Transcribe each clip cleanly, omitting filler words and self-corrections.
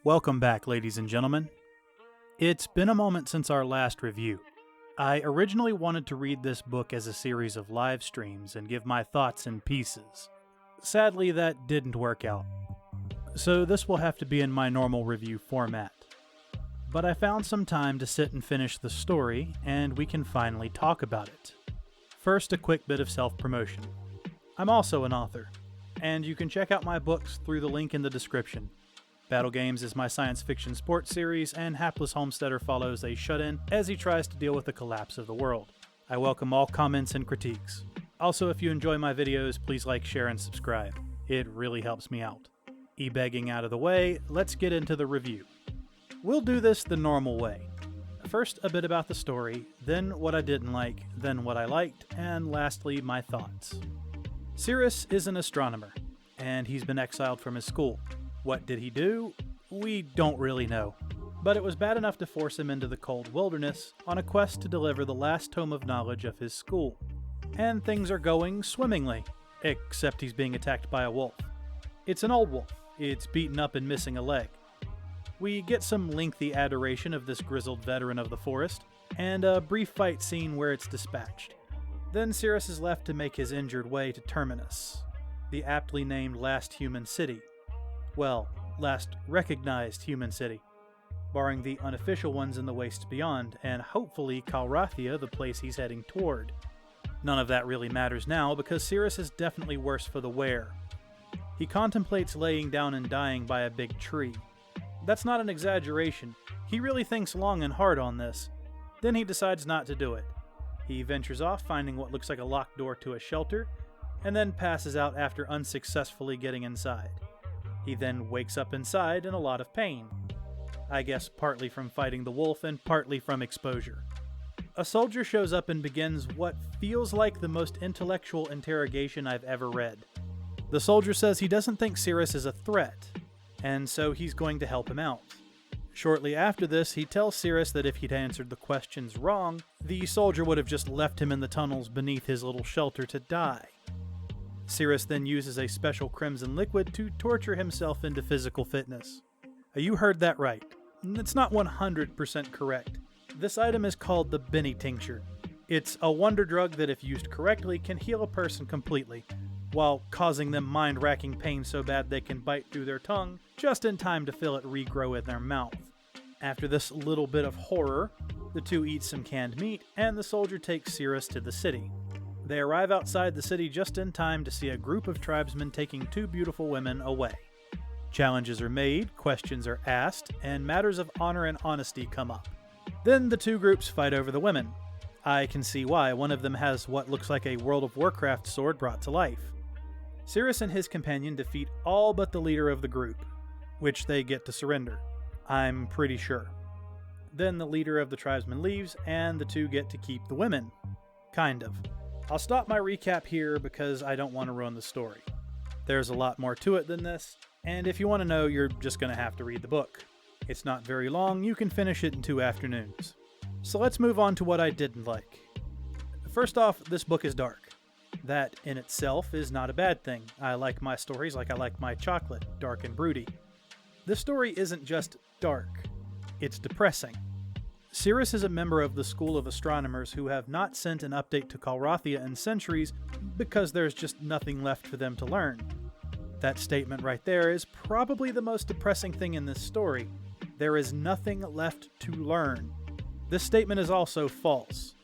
Welcome back, ladies and gentlemen. It's been a moment since our last review. I originally wanted to read this book as a series of live streams and give my thoughts in pieces. Sadly, that didn't work out. So this will have to be in my normal review format. But I found some time to sit and finish the story, and we can finally talk about it. First, a quick bit of self-promotion. I'm also an author, and you can check out my books through the link in the description. Battle Games is my science fiction sports series, and Hapless Homesteader follows a shut-in as he tries to deal with the collapse of the world. I welcome all comments and critiques. Also, if you enjoy my videos, please like, share, and subscribe. It really helps me out. E-begging out of the way, let's get into the review. We'll do this the normal way. First, a bit about the story, then what I didn't like, then what I liked, and lastly, my thoughts. Cirrus is an astronomer, and he's been exiled from his school. What did he do? We don't really know. But it was bad enough to force him into the cold wilderness on a quest to deliver the last tome of knowledge of his school. And things are going swimmingly, except he's being attacked by a wolf. It's an old wolf. It's beaten up and missing a leg. We get some lengthy adoration of this grizzled veteran of the forest, and a brief fight scene where it's dispatched. Then Cirrus is left to make his injured way to Terminus, the aptly named last human city. Well, last recognized human city, barring the unofficial ones in the waste beyond, and hopefully Calrathia, the place he's heading toward. None of that really matters now, because Cirrus is definitely worse for the wear. He contemplates laying down and dying by a big tree. That's not an exaggeration. He really thinks long and hard on this. Then he decides not to do it. He ventures off, finding what looks like a locked door to a shelter, and then passes out after unsuccessfully getting inside. He then wakes up inside in a lot of pain. I guess partly from fighting the wolf and partly from exposure. A soldier shows up and begins what feels like the most intellectual interrogation I've ever read. The soldier says he doesn't think Cirrus is a threat, and so he's going to help him out. Shortly after this, he tells Cirrus that if he'd answered the questions wrong, the soldier would have just left him in the tunnels beneath his little shelter to die. Cirrus then uses a special crimson liquid to torture himself into physical fitness. You heard that right. It's not 100% correct. This item is called the Benny Tincture. It's a wonder drug that, if used correctly, can heal a person completely, while causing them mind-racking pain so bad they can bite through their tongue just in time to feel it regrow in their mouth. After this little bit of horror, the two eat some canned meat, and the soldier takes Cirrus to the city. They arrive outside the city just in time to see a group of tribesmen taking two beautiful women away. Challenges are made, questions are asked, and matters of honor and honesty come up. Then the two groups fight over the women. I can see why. One of them has what looks like a World of Warcraft sword brought to life. Cirrus and his companion defeat all but the leader of the group, which they get to surrender. I'm pretty sure. Then the leader of the tribesmen leaves, and the two get to keep the women. Kind of. I'll stop my recap here because I don't want to ruin the story. There's a lot more to it than this, and if you want to know, you're just going to have to read the book. It's not very long, you can finish it in 2 afternoons. So let's move on to what I didn't like. First off, this book is dark. That in itself is not a bad thing. I like my stories like I like my chocolate, dark and broody. This story isn't just dark, it's depressing. Cirrus is a member of the School of Astronomers who have not sent an update to Calrathia in centuries because there's just nothing left for them to learn. That statement right there is probably the most depressing thing in this story. There is nothing left to learn. This statement is also false.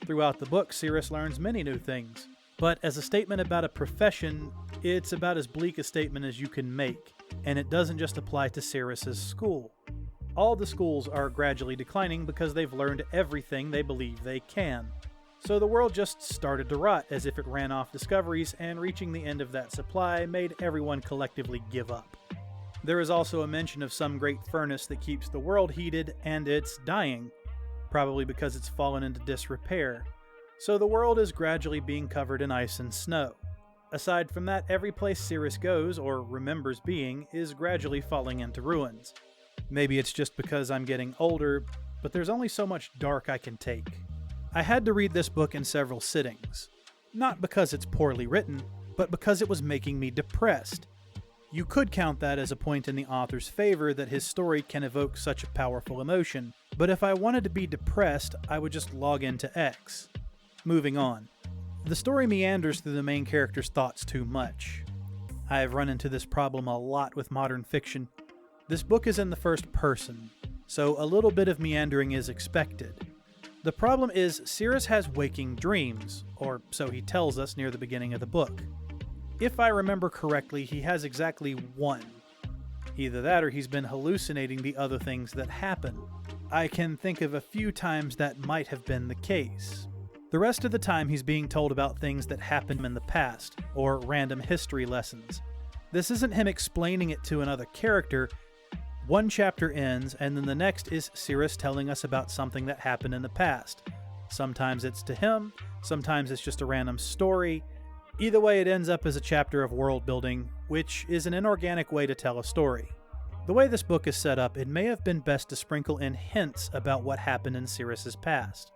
Throughout the book, Cirrus learns many new things, but as a statement about a profession, it's about as bleak a statement as you can make, and it doesn't just apply to Cirrus's school. All the schools are gradually declining because they've learned everything they believe they can. So the world just started to rot as if it ran off discoveries, and reaching the end of that supply made everyone collectively give up. There is also a mention of some great furnace that keeps the world heated, and it's dying, probably because it's fallen into disrepair. So the world is gradually being covered in ice and snow. Aside from that, every place Cirrus goes, or remembers being, is gradually falling into ruins. Maybe it's just because I'm getting older, but there's only so much dark I can take. I had to read this book in several sittings. Not because it's poorly written, but because it was making me depressed. You could count that as a point in the author's favor that his story can evoke such a powerful emotion, but if I wanted to be depressed, I would just log into X. Moving on. The story meanders through the main character's thoughts too much. I have run into this problem a lot with modern fiction. This book is in the first person, so a little bit of meandering is expected. The problem is Sirius has waking dreams, or so he tells us near the beginning of the book. If I remember correctly, he has exactly one. Either that or he's been hallucinating the other things that happen. I can think of a few times that might have been the case. The rest of the time he's being told about things that happened in the past, or random history lessons. This isn't him explaining it to another character. One chapter ends, and then the next is Sirius telling us about something that happened in the past. Sometimes it's to him, sometimes it's just a random story. Either way, it ends up as a chapter of world building, which is an inorganic way to tell a story. The way this book is set up, it may have been best to sprinkle in hints about what happened in Sirius's past.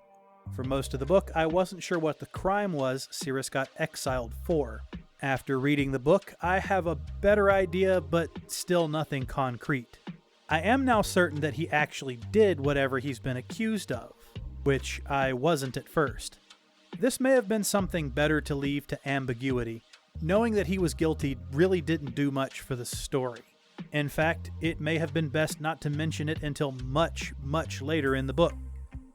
For most of the book, I wasn't sure what the crime was Sirius got exiled for. After reading the book, I have a better idea, but still nothing concrete. I am now certain that he actually did whatever he's been accused of, which I wasn't at first. This may have been something better to leave to ambiguity. Knowing that he was guilty really didn't do much for the story. In fact, it may have been best not to mention it until much, much later in the book.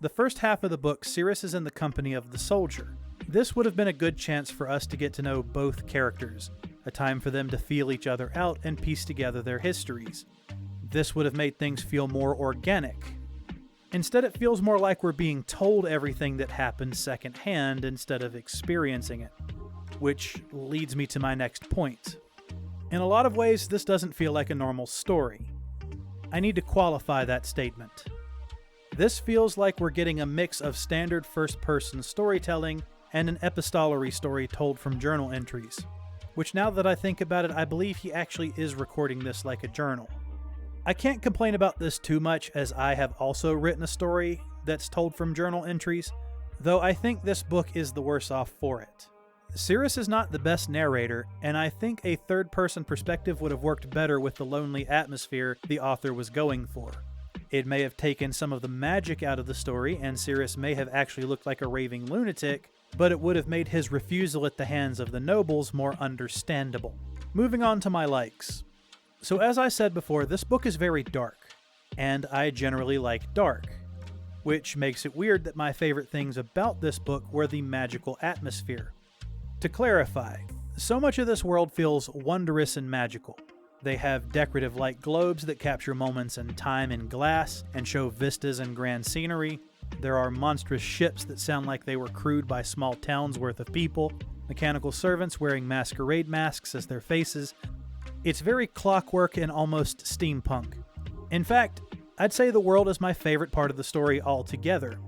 The first half of the book, Sirius is in the company of the soldier. This would have been a good chance for us to get to know both characters, a time for them to feel each other out and piece together their histories. This would have made things feel more organic. Instead, it feels more like we're being told everything that happened secondhand instead of experiencing it. Which leads me to my next point. In a lot of ways, this doesn't feel like a normal story. I need to qualify that statement. This feels like we're getting a mix of standard first-person storytelling and an epistolary story told from journal entries, which now that I think about it, I believe he actually is recording this like a journal. I can't complain about this too much, as I have also written a story that's told from journal entries, though I think this book is the worse off for it. Sirius is not the best narrator, and I think a third-person perspective would have worked better with the lonely atmosphere the author was going for. It may have taken some of the magic out of the story, and Sirius may have actually looked like a raving lunatic, but it would have made his refusal at the hands of the nobles more understandable. Moving on to my likes. So as I said before, this book is very dark, and I generally like dark, which makes it weird that my favorite things about this book were the magical atmosphere. To clarify, so much of this world feels wondrous and magical. They have decorative light globes that capture moments in time in glass and show vistas and grand scenery. There are monstrous ships that sound like they were crewed by small towns worth of people, mechanical servants wearing masquerade masks as their faces. It's very clockwork and almost steampunk. In fact, I'd say the world is my favorite part of the story altogether,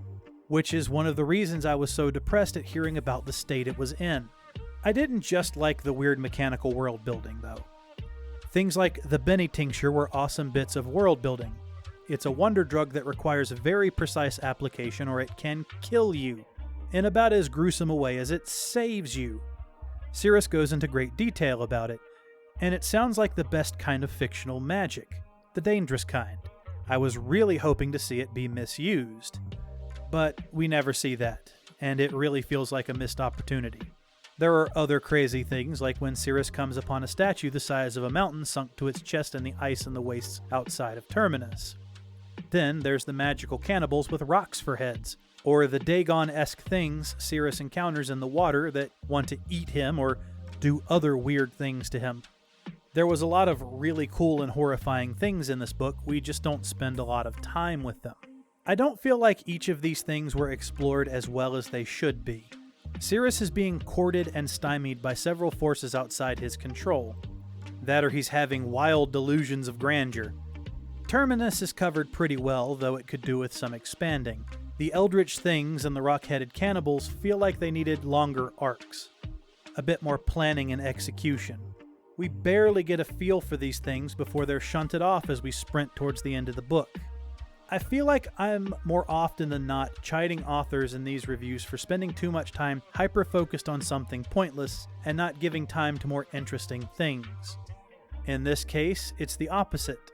which is one of the reasons I was so depressed at hearing about the state it was in. I didn't just like the weird mechanical world building, though. Things like the Benny tincture were awesome bits of world building. It's a wonder drug that requires a very precise application or it can kill you, in about as gruesome a way as it saves you. Sirius goes into great detail about it, and it sounds like the best kind of fictional magic, the dangerous kind. I was really hoping to see it be misused, but we never see that, and it really feels like a missed opportunity. There are other crazy things, like when Sirius comes upon a statue the size of a mountain sunk to its chest in the ice in the wastes outside of Terminus. Then there's the magical cannibals with rocks for heads, or the Dagon-esque things Sirius encounters in the water that want to eat him or do other weird things to him. There was a lot of really cool and horrifying things in this book, we just don't spend a lot of time with them. I don't feel like each of these things were explored as well as they should be. Sirius is being courted and stymied by several forces outside his control. That or he's having wild delusions of grandeur. Terminus is covered pretty well, though it could do with some expanding. The eldritch things and the rock-headed cannibals feel like they needed longer arcs. A bit more planning and execution. We barely get a feel for these things before they're shunted off as we sprint towards the end of the book. I feel like I'm more often than not chiding authors in these reviews for spending too much time hyper-focused on something pointless and not giving time to more interesting things. In this case, it's the opposite.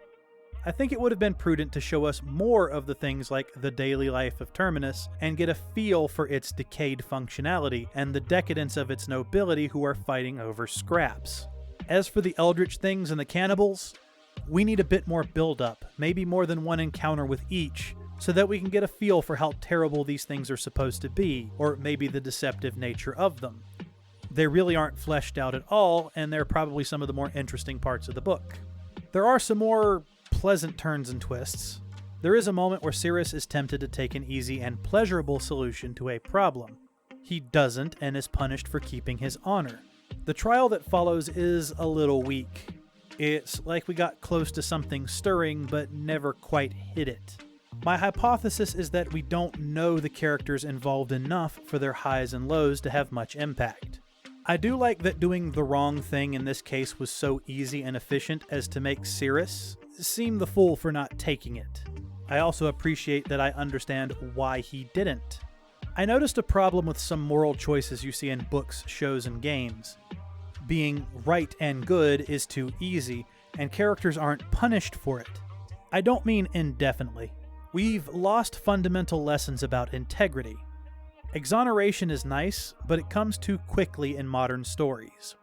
I think it would have been prudent to show us more of the things like the daily life of Terminus and get a feel for its decayed functionality and the decadence of its nobility who are fighting over scraps. As for the eldritch things and the cannibals, we need a bit more build-up, maybe more than one encounter with each, so that we can get a feel for how terrible these things are supposed to be, or maybe the deceptive nature of them. They really aren't fleshed out at all, and they're probably some of the more interesting parts of the book. There are some more pleasant turns and twists. There is a moment where Sirius is tempted to take an easy and pleasurable solution to a problem. He doesn't and is punished for keeping his honor. The trial that follows is a little weak. It's like we got close to something stirring but never quite hit it. My hypothesis is that we don't know the characters involved enough for their highs and lows to have much impact. I do like that doing the wrong thing in this case was so easy and efficient as to make Sirius seem the fool for not taking it. I also appreciate that I understand why he didn't. I noticed a problem with some moral choices you see in books, shows, and games. Being right and good is too easy, and characters aren't punished for it. I don't mean indefinitely. We've lost fundamental lessons about integrity. Exoneration is nice, but it comes too quickly in modern stories.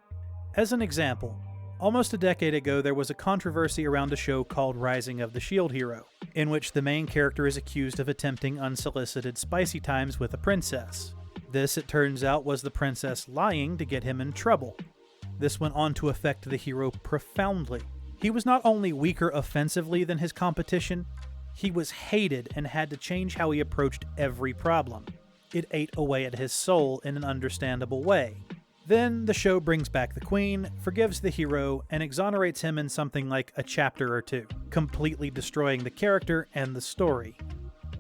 As an example, almost a decade ago there was a controversy around a show called Rising of the Shield Hero, in which the main character is accused of attempting unsolicited spicy times with a princess. This, it turns out, was the princess lying to get him in trouble. This went on to affect the hero profoundly. He was not only weaker offensively than his competition, he was hated and had to change how he approached every problem. It ate away at his soul in an understandable way. Then the show brings back the queen, forgives the hero, and exonerates him in something like a chapter or two, completely destroying the character and the story.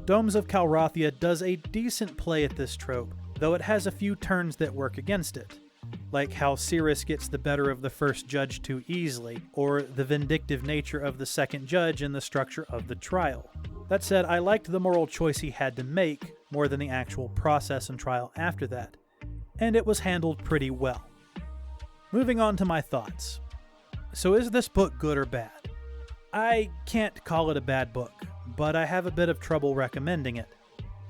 Domes of Calrathia does a decent play at this trope, though it has a few turns that work against it, like how Sirius gets the better of the first judge too easily, or the vindictive nature of the second judge in the structure of the trial. That said, I liked the moral choice he had to make more than the actual process and trial after that, and it was handled pretty well. Moving on to my thoughts. So is this book good or bad? I can't call it a bad book, but I have a bit of trouble recommending it.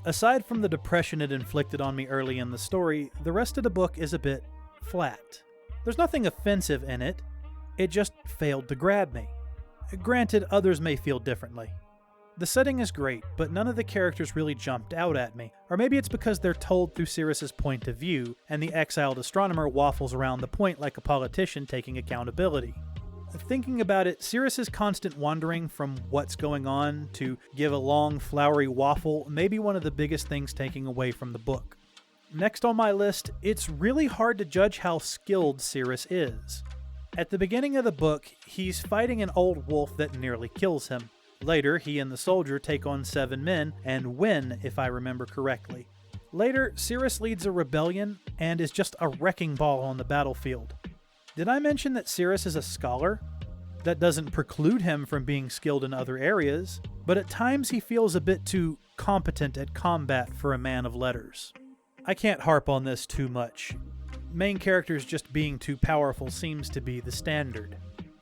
Aside from the depression it inflicted on me early in the story, the rest of the book is a bit flat. There's nothing offensive in it, it just failed to grab me. Granted, others may feel differently. The setting is great, but none of the characters really jumped out at me, or maybe it's because they're told through Sirius's point of view, and the exiled astronomer waffles around the point like a politician taking accountability. Thinking about it, Sirius's constant wandering from what's going on to give a long, flowery waffle may be one of the biggest things taking away from the book. Next on my list, it's really hard to judge how skilled Sirius is. At the beginning of the book, he's fighting an old wolf that nearly kills him. Later, he and the soldier take on 7 men and win, if I remember correctly. Later, Sirius leads a rebellion and is just a wrecking ball on the battlefield. Did I mention that Sirius is a scholar? That doesn't preclude him from being skilled in other areas, but at times he feels a bit too competent at combat for a man of letters. I can't harp on this too much. Main characters just being too powerful seems to be the standard.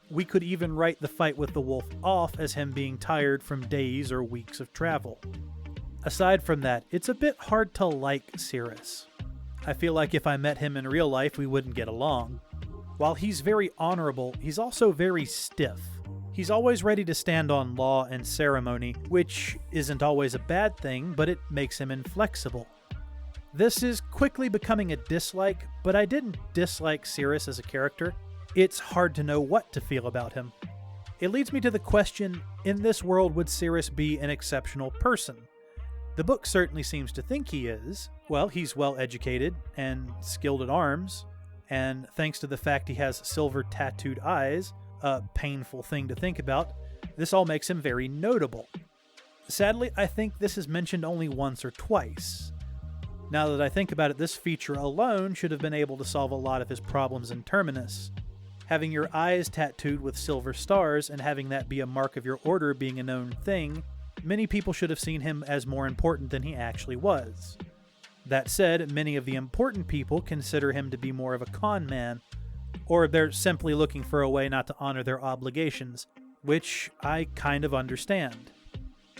We could even write the fight with the wolf off as him being tired from days or weeks of travel. Aside from that, it's a bit hard to like Sirius. I feel like if I met him in real life, we wouldn't get along. While he's very honorable, he's also very stiff. He's always ready to stand on law and ceremony, which isn't always a bad thing, but it makes him inflexible. This is quickly becoming a dislike, but I didn't dislike Sirius as a character. It's hard to know what to feel about him. It leads me to the question, in this world would Sirius be an exceptional person? The book certainly seems to think he is. Well, he's well educated and skilled at arms, and thanks to the fact he has silver tattooed eyes, a painful thing to think about, this all makes him very notable. Sadly, I think this is mentioned only once or twice. Now that I think about it, this feature alone should have been able to solve a lot of his problems in Terminus. Having your eyes tattooed with silver stars and having that be a mark of your order being a known thing, many people should have seen him as more important than he actually was. That said, many of the important people consider him to be more of a con man, Or they're simply looking for a way not to honor their obligations, which I kind of understand.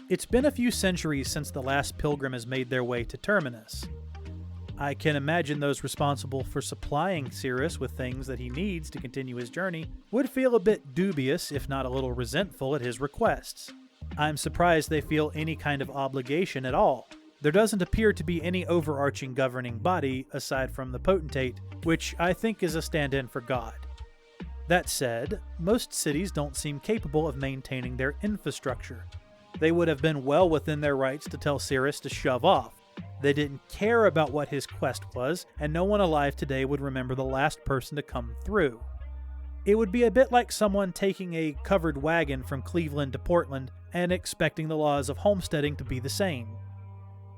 It's been a few centuries since the last pilgrim has made their way to Terminus. I can imagine those responsible for supplying Cirrus with things that he needs to continue his journey would feel a bit dubious, if not a little resentful, at his requests. I'm surprised they feel any kind of obligation at all. There doesn't appear to be any overarching governing body aside from the potentate, which I think is a stand-in for God. That said, most cities don't seem capable of maintaining their infrastructure. They would have been well within their rights to tell Cirrus to shove off. They didn't care about what his quest was, and no one alive today would remember the last person to come through. It would be a bit like someone taking a covered wagon from Cleveland to Portland and expecting the laws of homesteading to be the same.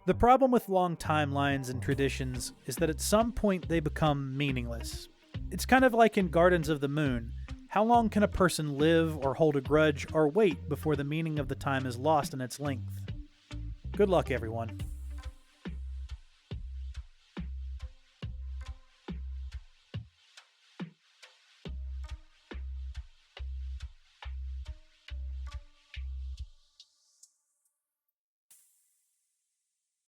The problem with long timelines and traditions is that at some point they become meaningless. It's kind of like in Gardens of the Moon. How long can a person live or hold a grudge or wait before the meaning of the time is lost in its length? Good luck, everyone.